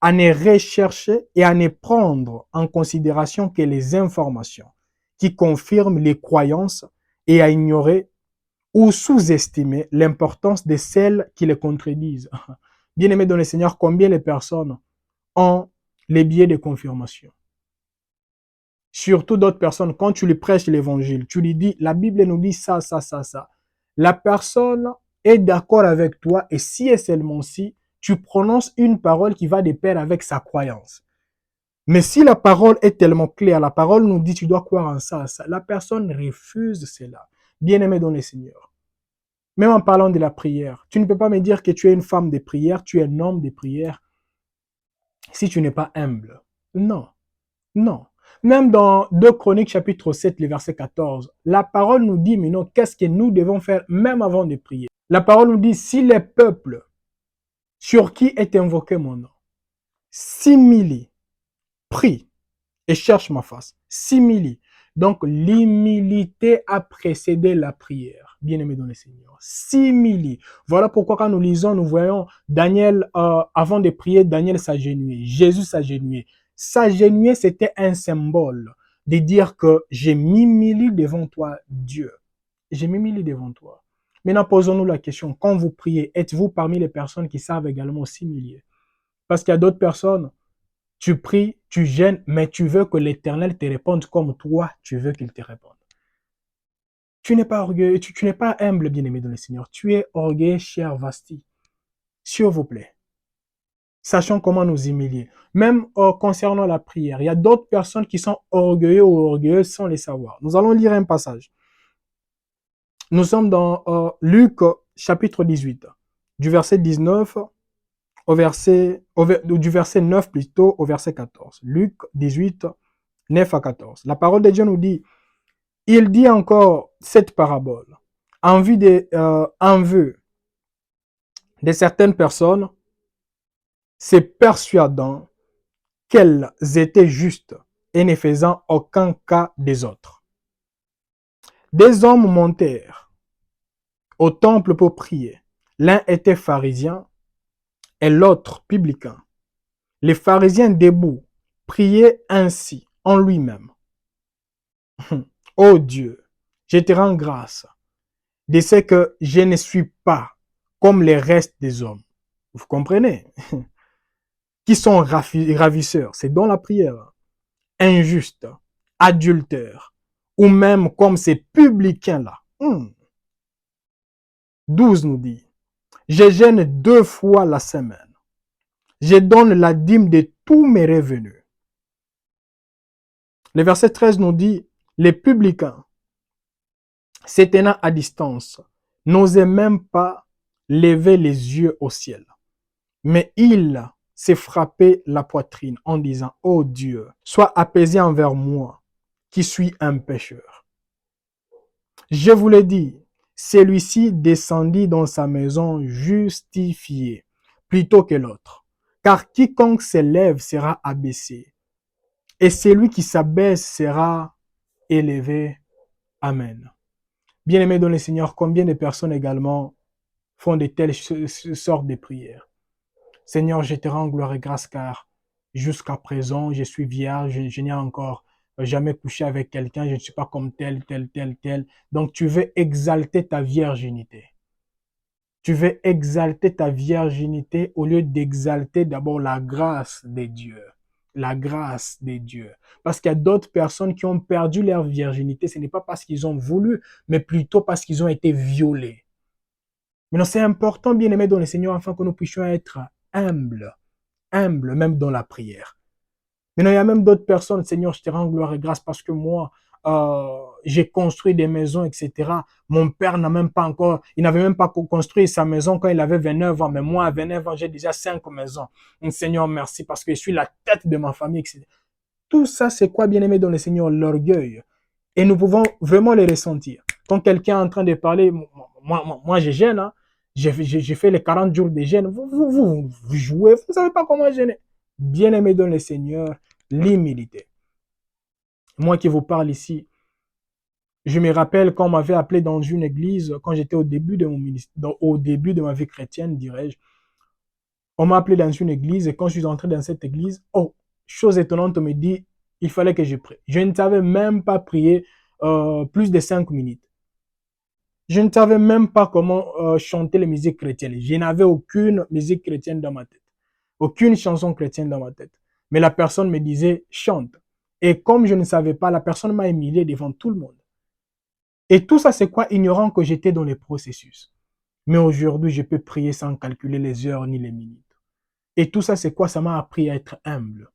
à ne rechercher et à ne prendre en considération que les informations qui confirment les croyances et à ignorer ou sous-estimer l'importance de celles qui les contredisent. Bien-aimés dans le Seigneur, combien les personnes ont les billets de confirmation? Surtout d'autres personnes, quand tu lui prêches l'évangile, tu lui dis, la Bible nous dit ça, ça, ça, ça. La personne est d'accord avec toi et si et seulement si tu prononces une parole qui va de pair avec sa croyance. Mais si la parole est tellement claire, la parole nous dit tu dois croire en ça, ça, la personne refuse cela. Bien-aimé dans le Seigneur. Même en parlant de la prière, tu ne peux pas me dire que tu es une femme de prière, tu es un homme de prière, si tu n'es pas humble. Non, non. Même dans 2 Chroniques chapitre 7, le verset 14, la parole nous dit, mais non, qu'est-ce que nous devons faire même avant de prier? La parole nous dit, si les peuples sur qui est invoqué mon nom s'humilient, prient et cherchent ma face, s'humilient. Donc l'humilité a précédé la prière, bien-aimé dans le Seigneur. S'humilient. Voilà pourquoi quand nous lisons, nous voyons Daniel, avant de prier, Daniel s'agenouiller, Jésus s'agenouiller. S'agenouiller, c'était un symbole de dire que je m'humilie devant toi, Dieu. Je m'humilie devant toi. Maintenant, posons-nous la question, quand vous priez, êtes-vous parmi les personnes qui savent également s'humilier? Parce qu'il y a d'autres personnes, tu pries, tu gênes, mais tu veux que l'Éternel te réponde comme toi, tu veux qu'il te réponde. Tu n'es pas orgueilleux, tu n'es pas humble, bien-aimé dans le Seigneur. Tu es orgueilleux, cher Vasti. S'il vous plaît, sachons comment nous humilier. Même concernant la prière, il y a d'autres personnes qui sont orgueilleux ou orgueilleuses sans les savoir. Nous allons lire un passage. Nous sommes dans Luc chapitre 18, du verset 19 du verset 9 plutôt au verset 14. Luc 18, 9 à 14. La parole de Dieu nous dit, il dit encore cette parabole en vue de certaines personnes, se persuadant qu'elles étaient justes et ne faisant aucun cas des autres. Des hommes montèrent au temple pour prier. L'un était pharisien et l'autre publicain. Les pharisiens debout priaient ainsi en lui-même. Ô Dieu, je te rends grâce de ce que je ne suis pas comme les restes des hommes. Vous comprenez? Qui sont ravisseurs, c'est dans la prière. Injustes, adultères, ou même comme ces publicains-là. 12 nous dit, je gêne 2 fois la semaine. Je donne la dîme de tous mes revenus. Le verset 13 nous dit, les publicains, se tenant à distance, n'osaient même pas lever les yeux au ciel. Mais il s'est frappé la poitrine en disant, ô Dieu, sois apaisé envers moi, qui suis un pécheur. Je vous l'ai dit, celui-ci descendit dans sa maison justifié plutôt que l'autre. Car quiconque s'élève sera abaissé, et celui qui s'abaisse sera élevé. Amen. Bien-aimés dans le Seigneur, combien de personnes également font de telles sortes de prières? Seigneur, je te rends gloire et grâce car jusqu'à présent, je suis vierge, je n'ai encore jamais couché avec quelqu'un, je ne suis pas comme tel, tel, tel, tel. Donc tu veux exalter ta virginité. Tu veux exalter ta virginité au lieu d'exalter d'abord la grâce de Dieu. La grâce de Dieu. Parce qu'il y a d'autres personnes qui ont perdu leur virginité. Ce n'est pas parce qu'ils ont voulu, mais plutôt parce qu'ils ont été violés. Mais c'est important, bien aimé dans le Seigneur, afin que nous puissions être humbles. Humbles, même dans la prière. Maintenant, il y a même d'autres personnes, Seigneur, je te rends gloire et grâce parce que moi, j'ai construit des maisons, etc. Mon père n'a même pas encore, il n'avait même pas construit sa maison quand il avait 29 ans. Mais moi, à 29 ans, j'ai déjà 5 maisons. Donc, Seigneur, merci parce que je suis la tête de ma famille, etc. Tout ça, c'est quoi, bien aimé dans le Seigneur? L'orgueil. Et nous pouvons vraiment les ressentir. Quand quelqu'un est en train de parler, moi je gêne, hein. J'ai fait les 40 jours de gêne. Vous jouez, vous ne savez pas comment gêner. Bien-aimé dans le Seigneur, l'humilité. Moi qui vous parle ici, je me rappelle quand on m'avait appelé dans une église, quand j'étais au début de mon ministère, au début de ma vie chrétienne, dirais-je. On m'a appelé dans une église et quand je suis entré dans cette église, oh, chose étonnante, on me dit, il fallait que je prie. Je ne savais même pas prier plus de 5 minutes. Je ne savais même pas comment chanter les musiques chrétiennes. Je n'avais aucune musique chrétienne dans ma tête. Aucune chanson chrétienne dans ma tête. Mais la personne me disait, chante. Et comme je ne savais pas, la personne m'a humilié devant tout le monde. Et tout ça, c'est quoi? Ignorant que j'étais dans les processus. Mais aujourd'hui, je peux prier sans calculer les heures ni les minutes. Et tout ça, c'est quoi? Ça m'a appris à être humble.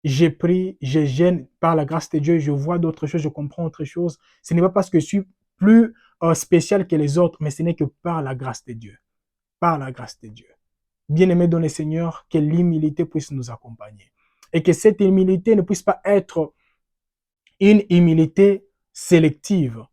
J'ai pris, je gêne par la grâce de Dieu, je vois d'autres choses, je comprends autre chose. Ce n'est pas parce que je suis plus spécial que les autres, mais ce n'est que par la grâce de Dieu. Par la grâce de Dieu. Bien-aimé dans le Seigneur, que l'humilité puisse nous accompagner. Et que cette humilité ne puisse pas être une humilité sélective,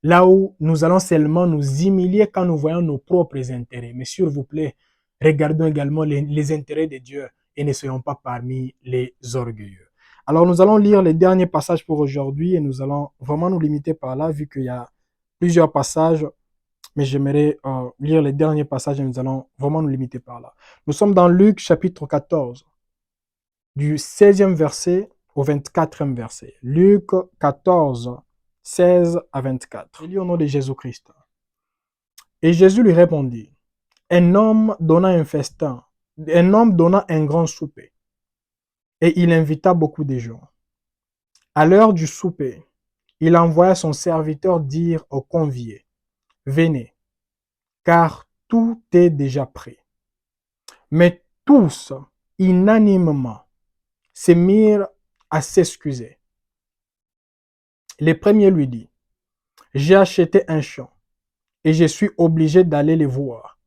là où nous allons seulement nous humilier quand nous voyons nos propres intérêts. Mais s'il vous plaît, regardons également les intérêts de Dieu et ne soyons pas parmi les orgueilleux. Alors nous allons lire les derniers passages pour aujourd'hui et nous allons vraiment nous limiter par là vu qu'il y a plusieurs passages, mais j'aimerais lire les derniers passages et nous allons vraiment nous limiter par là. Nous sommes dans Luc chapitre 14, du 16e verset au 24e verset. Luc 14, 16 à 24. Je lis au nom de Jésus-Christ. Et Jésus lui répondit, un homme donna un festin, un homme donna un grand souper, et il invita beaucoup de gens. À l'heure du souper, il envoya son serviteur dire aux conviés, venez, car tout est déjà prêt. Mais tous, unanimement, se mirent à s'excuser. Le premier lui dit, j'ai acheté un champ et je suis obligé d'aller les voir.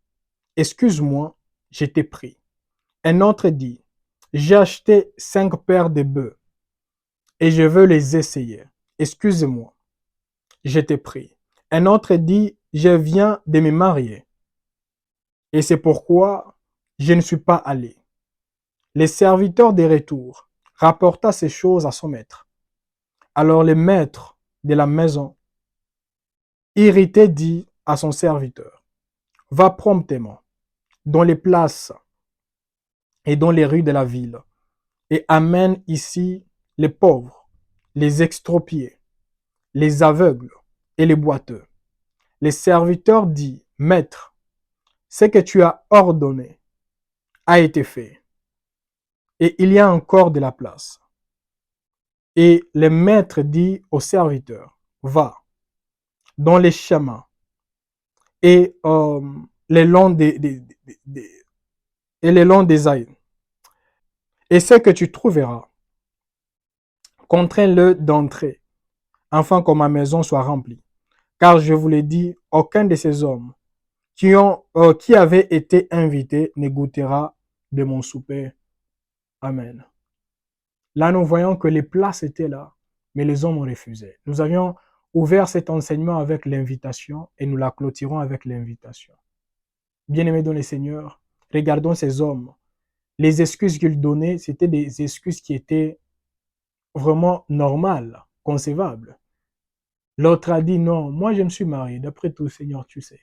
Excuse-moi, je t'ai pris. Un autre dit, j'ai acheté 5 paires de bœufs et je veux les essayer. Excuse-moi, je t'ai pris. Un autre dit, je viens de me marier et c'est pourquoi je ne suis pas allé. Le serviteur de retour rapporta ces choses à son maître. Alors le maître de la maison, irrité, dit à son serviteur, va promptement dans les places et dans les rues de la ville et amène ici les pauvres, les extropiés, les aveugles et les boiteux. Le serviteur dit, maître, ce que tu as ordonné a été fait et il y a encore de la place. Et le maître dit au serviteur, va dans les chemins et les longs et les longs des aïeux. Et ce que tu trouveras, contrains-le d'entrer, afin que ma maison soit remplie. Car je vous l'ai dit, aucun de ces hommes qui avaient été invités ne goûtera de mon souper. Amen. Là, nous voyons que les places étaient là, mais les hommes ont refusé. Nous avions ouvert cet enseignement avec l'invitation et nous la clôturons avec l'invitation. Bien-aimés dans le Seigneur, regardons ces hommes. Les excuses qu'ils donnaient, c'était des excuses qui étaient vraiment normales, concevables. L'autre a dit non, moi je me suis marié, d'après tout, Seigneur, tu sais.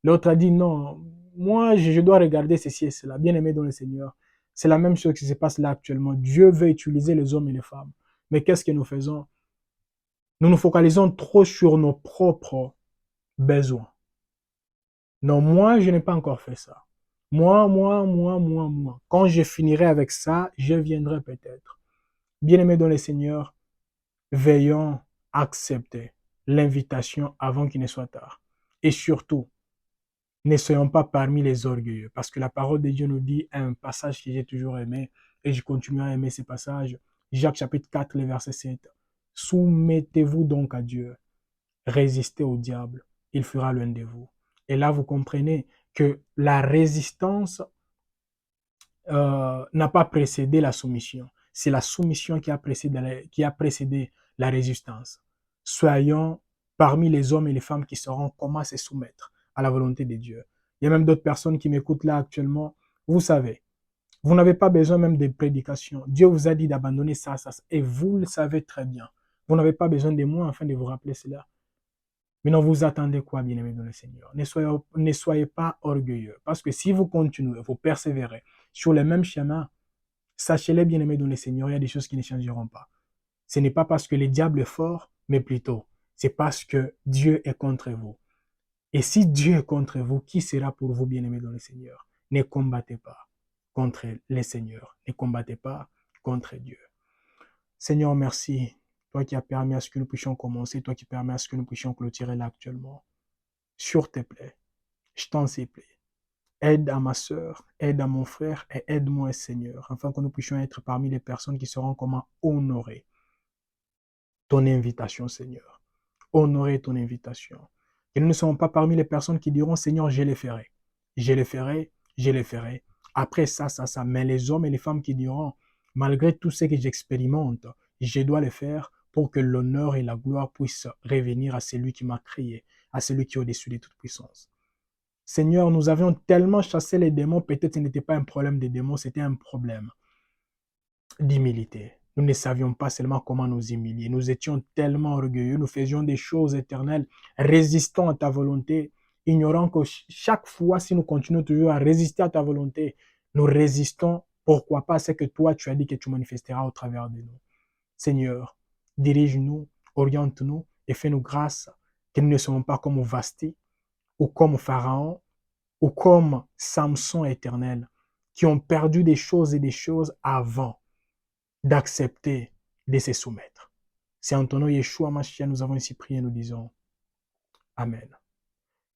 L'autre a dit non, moi je dois regarder ceci et cela. Bien-aimé dans le Seigneur, c'est la même chose qui se passe là actuellement. Dieu veut utiliser les hommes et les femmes. Mais qu'est-ce que nous faisons? Nous nous focalisons trop sur nos propres besoins. Non, moi je n'ai pas encore fait ça. Moi. Quand je finirai avec ça, je viendrai peut-être. Bien-aimé dans le Seigneur, veillons à accepter l'invitation avant qu'il ne soit tard. Et surtout, ne soyons pas parmi les orgueilleux, parce que la parole de Dieu nous dit un passage que j'ai toujours aimé, et je continue à aimer ce passage, Jacques chapitre 4, le verset 7. Soumettez-vous donc à Dieu, résistez au diable, il fera l'un de vous. Et là, vous comprenez que la résistance n'a pas précédé la soumission. C'est la soumission qui a précédé la résistance. Soyons parmi les hommes et les femmes qui sauront comment se soumettre à la volonté de Dieu. Il y a même d'autres personnes qui m'écoutent là actuellement. Vous savez, vous n'avez pas besoin même de prédication. Dieu vous a dit d'abandonner ça, ça, et vous le savez très bien. Vous n'avez pas besoin de moi afin de vous rappeler cela. Maintenant, vous attendez quoi, bien-aimés dans le Seigneur? Ne soyez pas orgueilleux. Parce que si vous continuez, vous persévérez sur le même chemin, sachez-les, bien-aimés dans le Seigneur, il y a des choses qui ne changeront pas. Ce n'est pas parce que le diable est fort, mais plutôt, c'est parce que Dieu est contre vous. Et si Dieu est contre vous, qui sera pour vous, bien-aimés dans le Seigneur? Ne combattez pas contre les seigneurs. Ne combattez pas contre Dieu. Seigneur, merci. Toi qui as permis à ce que nous puissions commencer, toi qui permets à ce que nous puissions clôturer là actuellement. S'il te plaît, je t'en supplie. Aide à ma sœur, aide à mon frère et aide-moi, Seigneur, afin que nous puissions être parmi les personnes qui sauront comment honorer ton invitation, Seigneur. Honorer ton invitation. Que nous ne soyons pas parmi les personnes qui diront, Seigneur, je les ferai. Je les ferai, je les ferai. Après ça, ça, ça. Mais les hommes et les femmes qui diront, malgré tout ce que j'expérimente, je dois le faire pour que l'honneur et la gloire puissent revenir à celui qui m'a créé, à celui qui est au-dessus de toute puissance. Seigneur, nous avions tellement chassé les démons, peut-être que ce n'était pas un problème des démons, c'était un problème d'humilité. Nous ne savions pas seulement comment nous humilier. Nous étions tellement orgueilleux, nous faisions des choses éternelles, résistant à ta volonté, ignorant que chaque fois, si nous continuons toujours à résister à ta volonté, nous résistons, pourquoi pas, à ce que toi, tu as dit que tu manifesteras au travers de nous. Seigneur, dirige-nous, oriente-nous et fais-nous grâce que nous ne soyons pas comme Vasti ou comme Pharaon ou comme Samson éternel, qui ont perdu des choses et des choses avant d'accepter de se soumettre. C'est en ton nom, Yeshua Mashiach, nous avons ainsi prié, nous disons Amen.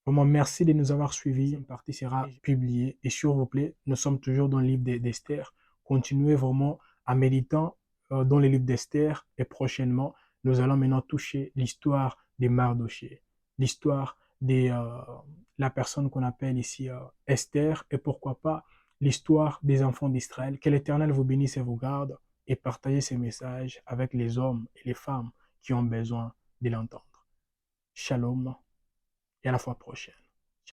Vraiment, merci de nous avoir suivis. Une partie sera publiée. Et s'il vous plaît, nous sommes toujours dans le livre d'Esther. Continuez vraiment à méditer dans le livre d'Esther. Et prochainement, nous allons maintenant toucher l'histoire de Mardoché, l'histoire de la personne qu'on appelle ici Esther. Et pourquoi pas l'histoire des enfants d'Israël. Que l'Éternel vous bénisse et vous garde. Et partagez ces messages avec les hommes et les femmes qui ont besoin de l'entendre. Shalom et à la fois prochaine.